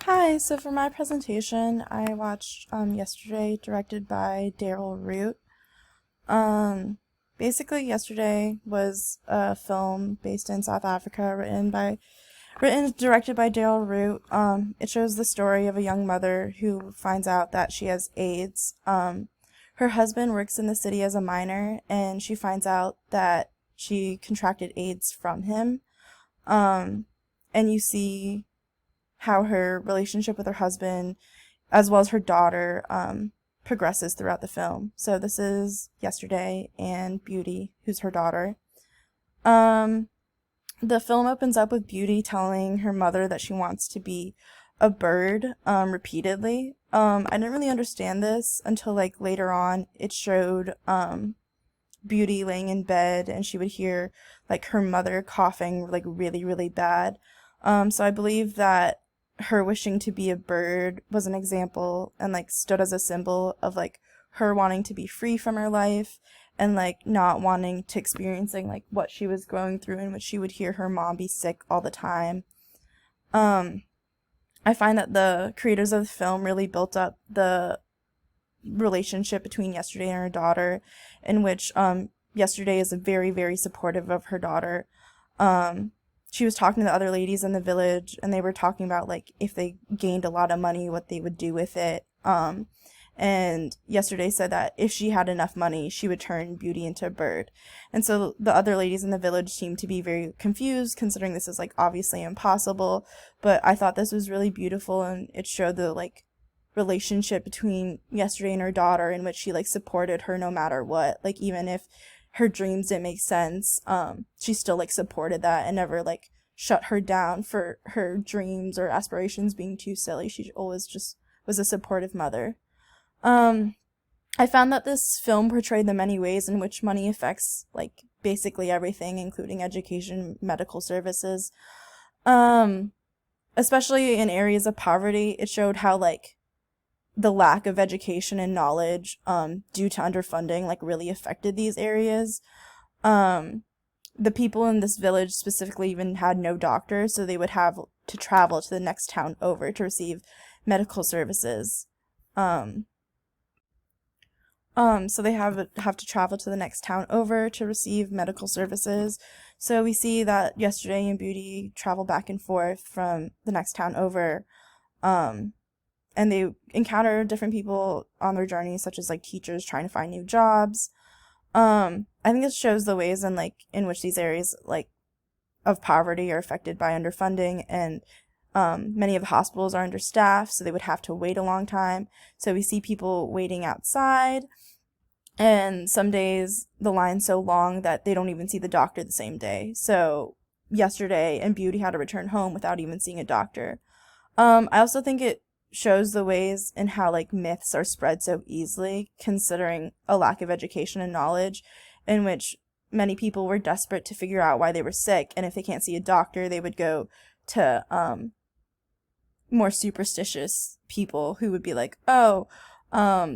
Hi, so for my presentation, I watched Yesterday, directed by Daryl Root. Um, Basically, Yesterday was a film based in South Africa, written and directed by Daryl Root. It shows the story of a young mother who finds out that she has AIDS. Her husband works in the city as a miner, and she finds out that she contracted AIDS from him. Um, and you see how her relationship with her husband, as well as her daughter, progresses throughout the film. So this is Yesterday and Beauty, who's her daughter. Um, the film opens up with Beauty telling her mother that she wants to be a bird, repeatedly. I didn't really understand this until like later on. It showed Beauty laying in bed, and she would hear like her mother coughing like really, really bad. So I believe that her wishing to be a bird was an example and like stood as a symbol of like her wanting to be free from her life and like not wanting to experiencing like what she was going through, in which she would hear her mom be sick all the time. Um, I find that the creators of the film really built up the relationship between Yesterday and her daughter, in which Yesterday is very, very supportive of her daughter. Um, she was talking to the other ladies in the village, and they were talking about like if they gained a lot of money, what they would do with it. And Yesterday said that if she had enough money, she would turn Beauty into a bird. And so the other ladies in the village seemed to be very confused, considering this is like obviously impossible. But I thought this was really beautiful, and it showed the like relationship between Yesterday and her daughter, in which she like supported her no matter what. Like even if her dreams didn't make sense, she still like supported that and never like shut her down for her dreams or aspirations being too silly. She always just was a supportive mother. Um, I found that this film portrayed the many ways in which money affects like basically everything, including education, medical services. Um, Especially in areas of poverty, it showed how like the lack of education and knowledge due to underfunding like really affected these areas. Um, the people in this village specifically even had no doctors, so they would have to travel to the next town over to receive medical services. Um, so they have to travel to the next town over to receive medical services. So we see that Yesterday and Beauty travel back and forth from the next town over. Um, and they encounter different people on their journey, such as like teachers trying to find new jobs. I think it shows the ways in which these areas like of poverty are affected by underfunding, and many of the hospitals are understaffed, so they would have to wait a long time. So we see people waiting outside, and some days the line's so long that they don't even see the doctor the same day. So Yesterday and Beauty had to return home without even seeing a doctor. I also think it shows the ways in how like myths are spread so easily, considering a lack of education and knowledge, in which many people were desperate to figure out why they were sick, and if they can't see a doctor, they would go to more superstitious people who would be like, oh,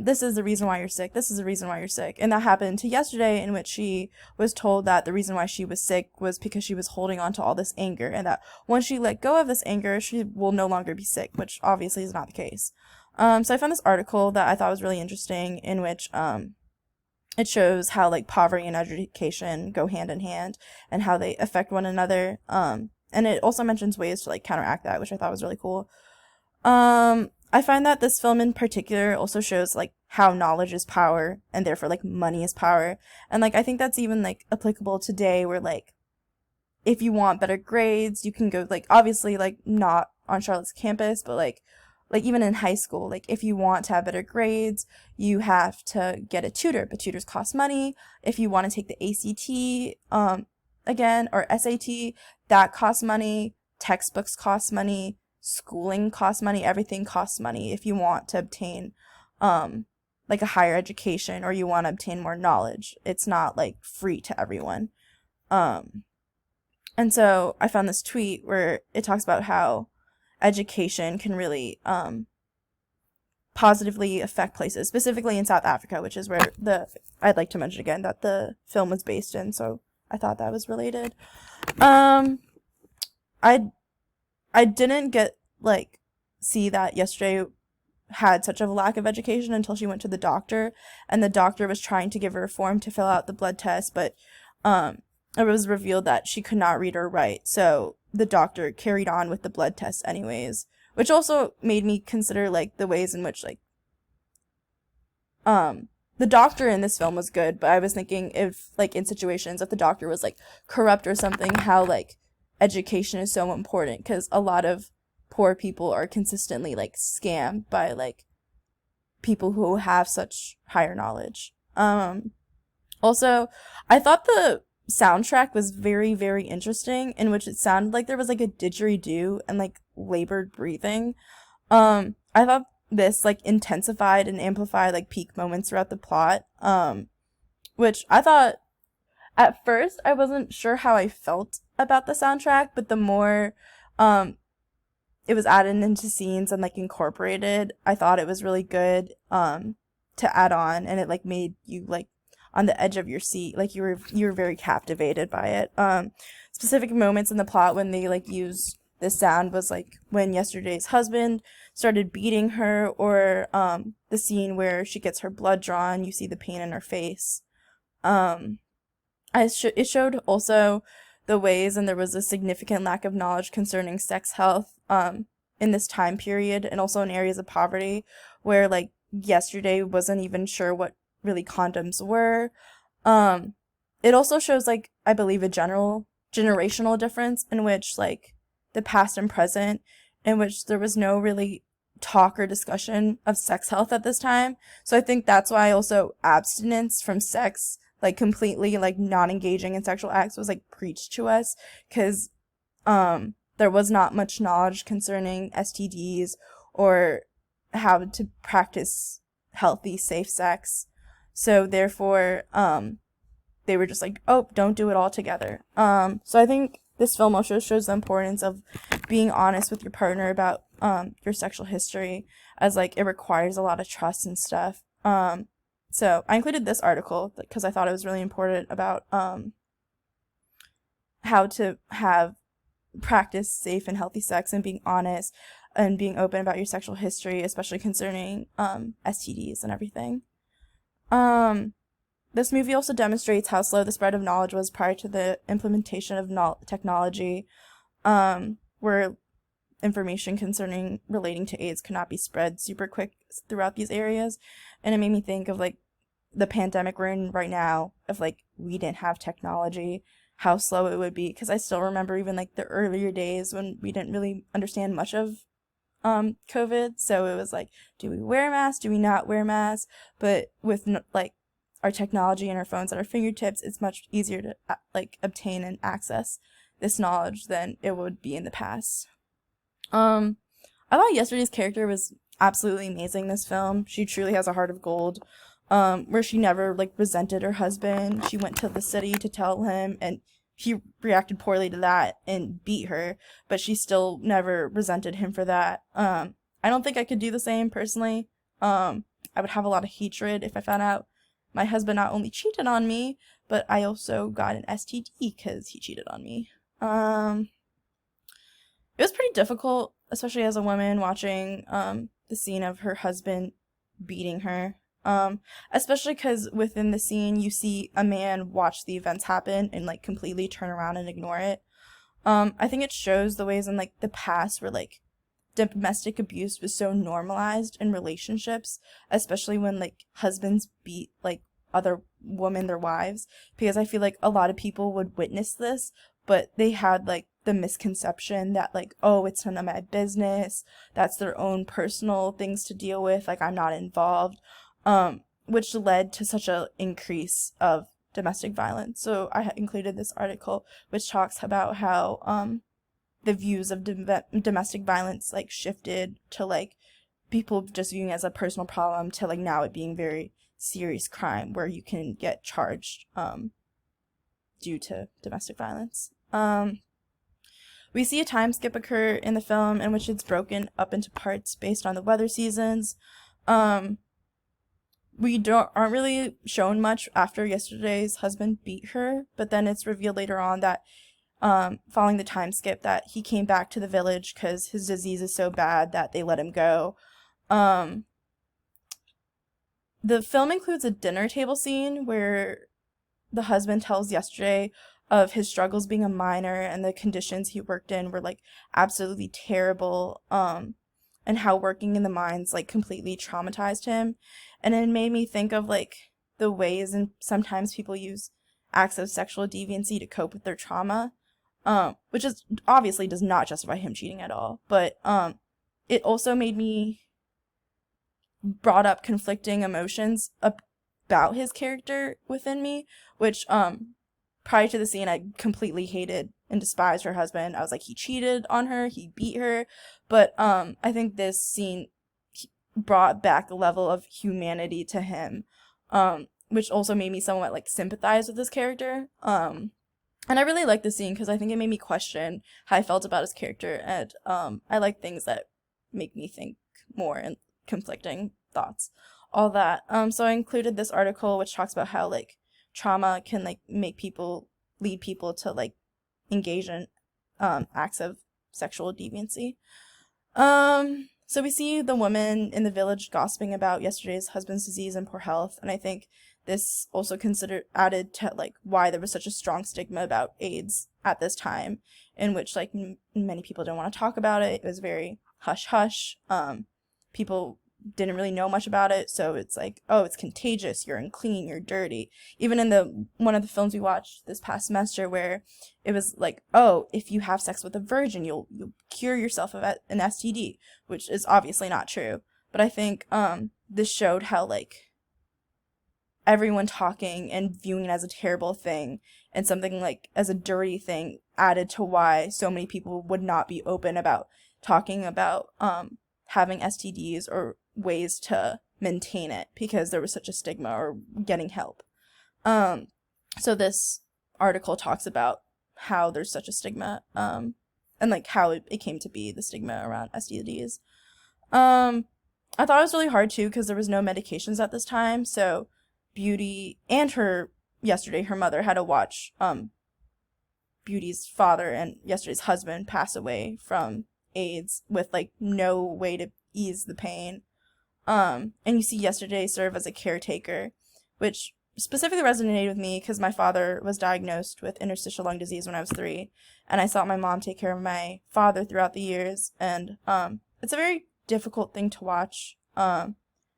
this is the reason why you're sick. This is the reason why you're sick. And that happened to Yesterday, in which she was told that the reason why she was sick was because she was holding on to all this anger, and that once she let go of this anger, she will no longer be sick, which obviously is not the case. So I found this article that I thought was really interesting, in which it shows how like poverty and education go hand in hand and how they affect one another. And it also mentions ways to like counteract that, which I thought was really cool. I find that this film in particular also shows like how knowledge is power, and therefore like money is power. And like I think that's even like applicable today, where like if you want better grades, you can go like obviously like not on Charlotte's campus, but like even in high school, like if you want to have better grades, you have to get a tutor, but tutors cost money. If you want to take the ACT again, or SAT, that costs money. Textbooks cost money. Schooling costs money. Everything costs money if you want to obtain like a higher education, or you want to obtain more knowledge. It's not like free to everyone. Um and so I found this tweet where it talks about how education can really positively affect places, specifically in South Africa, which is where I'd like to mention again that the film was based in. So I thought that was related. Um, I I didn't get like see that yesterday had such a lack of education until she went to the doctor, and the doctor was trying to give her a form to fill out the blood test, but it was revealed that she could not read or write, so the doctor carried on with the blood test anyways, which also made me consider like the ways in which like the doctor in this film was good, but I was thinking if like in situations if the doctor was like corrupt or something, how like education is so important, because a lot of poor people are consistently like scammed by like people who have such higher knowledge. Also, I thought the soundtrack was very, very interesting, in which it sounded like there was like a didgeridoo and like labored breathing. I thought this like intensified and amplified like peak moments throughout the plot. Which I thought at first I wasn't sure how I felt about the soundtrack, but the more it was added into scenes and like incorporated, I thought it was really good to add on, and it like made you like on the edge of your seat, like you were very captivated by it. Specific moments in the plot when they like use this sound was like when yesterday's husband started beating her, or the scene where she gets her blood drawn, you see the pain in her face. It showed also the ways, and there was a significant lack of knowledge concerning sex health in this time period, and also in areas of poverty where like yesterday wasn't even sure what really condoms were. It also shows like I believe a generational difference in which like the past and present, in which there was no really talk or discussion of sex health at this time. So I think that's why also abstinence from sex, like completely like not engaging in sexual acts, was like preached to us, because there was not much knowledge concerning STDs or how to practice healthy, safe sex. So therefore, they were just like, oh, don't do it all together. So I think this film also shows the importance of being honest with your partner about your sexual history, as like it requires a lot of trust and stuff. So I included this article because I thought it was really important about how to have practice safe and healthy sex, and being honest and being open about your sexual history, especially concerning STDs and everything. This movie also demonstrates how slow the spread of knowledge was prior to the implementation of technology, where information concerning relating to AIDS could not be spread super quick throughout these areas. And it made me think of like the pandemic we're in right now, if like we didn't have technology, how slow it would be. Because I still remember even like the earlier days when we didn't really understand much of COVID, so it was like, do we wear masks, do we not wear masks? But with like our technology and our phones at our fingertips, it's much easier to like obtain and access this knowledge than it would be in the past. I thought yesterday's character was absolutely amazing this film. She truly has a heart of gold, where she never like resented her husband. She went to the city to tell him, and he reacted poorly to that and beat her, but she still never resented him for that. I don't think I could do the same personally. I would have a lot of hatred if I found out my husband not only cheated on me, but I also got an STD because he cheated on me. It was pretty difficult, especially as a woman, watching the scene of her husband beating her. Especially because within the scene you see a man watch the events happen and like completely turn around and ignore it. I think it shows the ways in like the past where like domestic abuse was so normalized in relationships, especially when like husbands beat like other women, their wives, because I feel like a lot of people would witness this, but they had like the misconception that like, oh, it's none of my business, that's their own personal things to deal with, like I'm not involved, which led to such a increase of domestic violence. So I included this article which talks about how the views of domestic violence like shifted to like people just viewing it as a personal problem to like now it being very serious crime where you can get charged due to domestic violence. We see a time skip occur in the film in which it's broken up into parts based on the weather seasons. We aren't really shown much after yesterday's husband beat her, but then it's revealed later on that following the time skip, that he came back to the village because his disease is so bad that they let him go. Um, the film includes a dinner table scene where the husband tells Yesterday of his struggles being a minor and the conditions he worked in were like absolutely terrible, and how working in the mines like completely traumatized him. And it made me think of like the ways and sometimes people use acts of sexual deviancy to cope with their trauma, which is obviously does not justify him cheating at all, but it also made me brought up conflicting emotions about his character within me, which prior to the scene I completely hated and despised her husband. I was like, he cheated on her, he beat her, but I think this scene brought back a level of humanity to him, which also made me somewhat like sympathize with his character. And I really like this scene because I think it made me question how I felt about his character, and I like things that make me think more and conflicting thoughts, all that. So I included this article which talks about how like trauma can like lead people to like engage in acts of sexual deviancy. So we see the woman in the village gossiping about Yesterday's husband's disease and poor health, and I think this also added to like why there was such a strong stigma about AIDS at this time, in which like many people didn't want to talk about it. It was very hush hush. People didn't really know much about it, so it's like, oh, it's contagious, you're unclean, you're dirty. Even in one of the films we watched this past semester, where it was like, oh, if you have sex with a virgin, you'll cure yourself of an STD, which is obviously not true. But I think this showed how like everyone talking and viewing it as a terrible thing and something like as a dirty thing added to why so many people would not be open about talking about having STDs or ways to maintain it because there was such a stigma, or getting help. So this article talks about how there's such a stigma, and like how it came to be, the stigma around STDs. I thought it was really hard too because there was no medications at this time, so Beauty and her mother had to watch Beauty's father and Yesterday's husband pass away from AIDS with like no way to ease the pain. And you see Yesterday serve as a caretaker, which specifically resonated with me because my father was diagnosed with interstitial lung disease when I was 3, and I saw my mom take care of my father throughout the years, and it's a very difficult thing to watch,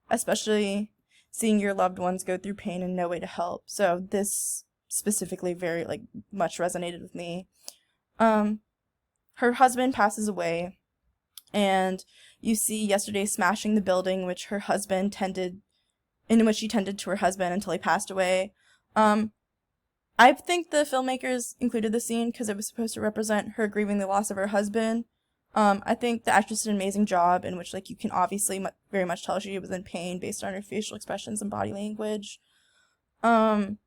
especially seeing your loved ones go through pain and no way to help. So this specifically very like much resonated with me. Her husband passes away, and you see Yesterday smashing the building in which she tended to her husband until he passed away. I think the filmmakers included the scene because it was supposed to represent her grieving the loss of her husband. I think the actress did an amazing job, in which like you can obviously very much tell she was in pain based on her facial expressions and body language. And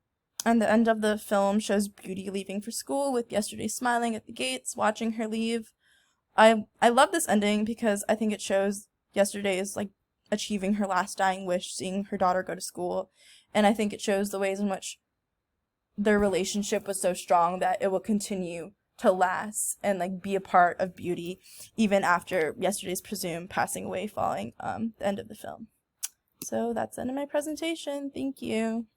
the end of the film shows Beauty leaving for school with Yesterday smiling at the gates, watching her leave. I love this ending because I think it shows Yesterday is like achieving her last dying wish, seeing her daughter go to school, and I think it shows the ways in which their relationship was so strong that it will continue to last and like be a part of Beauty even after Yesterday's presumed passing away following the end of the film. So that's the end of my presentation. Thank you.